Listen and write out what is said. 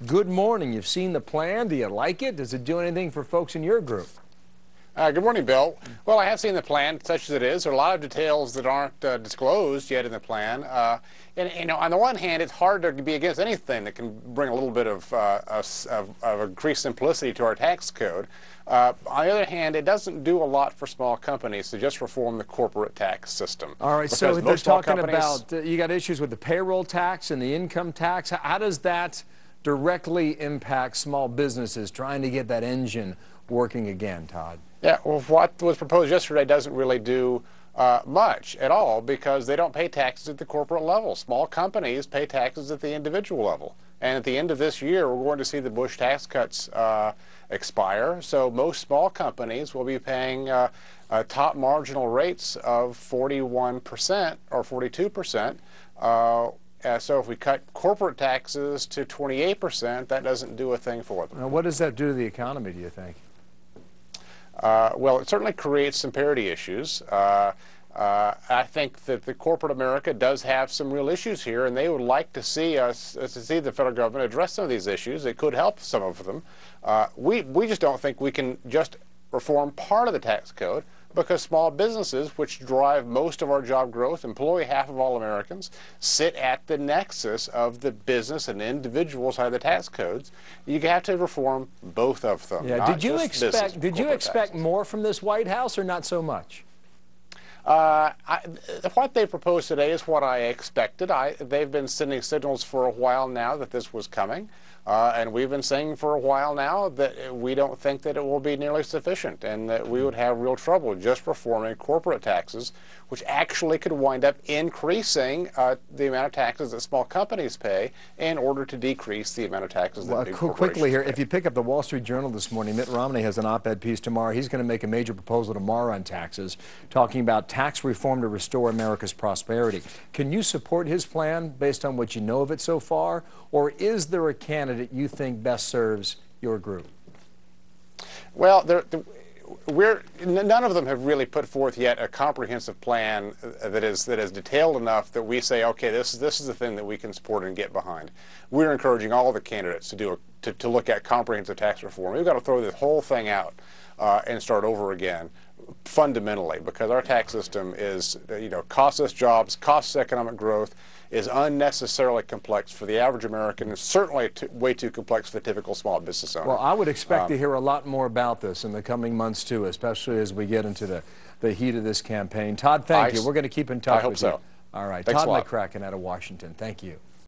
Good morning. You've seen the plan. Do you like it? Does it do anything for folks in your group? Good morning, Bill. Well, I have seen the plan, such as it is. There are a lot of details that aren't disclosed yet in the plan. And on the one hand, it's hard to be against anything that can bring a little bit of increased simplicity to our tax code. On the other hand, it doesn't do a lot for small companies to just reform the corporate tax system. All right, so they're talking about you got issues with the payroll tax and the income tax. How does that directly impact small businesses trying to get that engine working again, Todd? Yeah, well, what was proposed yesterday doesn't really do much at all because they don't pay taxes at the corporate level. Small companies pay taxes at the individual level. And at the end of this year, we're going to see the Bush tax cuts expire. So most small companies will be paying top marginal rates of 41% or 42%. So if we cut corporate taxes to 28%, that doesn't do a thing for them. Now, what does that do to the economy, do you think? Well, it certainly creates some parity issues. I think that the corporate America does have some real issues here, and they would like to see the federal government address some of these issues. It could help some of them. We just don't think we can just reform part of the tax code because small businesses, which drive most of our job growth, employ half of all Americans, sit at the nexus of the business and individual side of the tax codes. You have to reform both of them. Yeah. Did you expect more from this White House or not so much? What they proposed today is what I expected. They've been sending signals for a while now that this was coming. And we've been saying for a while now that we don't think that it will be nearly sufficient and that we would have real trouble just reforming corporate taxes, which actually could wind up increasing the amount of taxes that small companies pay in order to decrease the amount of taxes that big corporations quickly here, pay. if you pick up the Wall Street Journal this morning, Mitt Romney has an op-ed piece tomorrow. He's going to make a major proposal tomorrow on taxes, talking about tax reform to restore America's prosperity. Can you support his plan based on what you know of it so far, or is there a candidate you think best serves your group? Well, none of them have really put forth yet a comprehensive plan that is detailed enough that we say, okay, this is the thing that we can support and get behind. We're encouraging all the candidates to look at comprehensive tax reform. We've got to throw this whole thing out and start over again fundamentally, because our tax system is, costs us jobs, costs economic growth, is unnecessarily complex for the average American, and certainly way too complex for the typical small business owner. Well, I would expect to hear a lot more about this in the coming months, too, especially as we get into the heat of this campaign. Todd, thank you. We're going to keep in touch with you. I hope so. All right. Thanks Todd a lot. McCracken out of Washington. Thank you.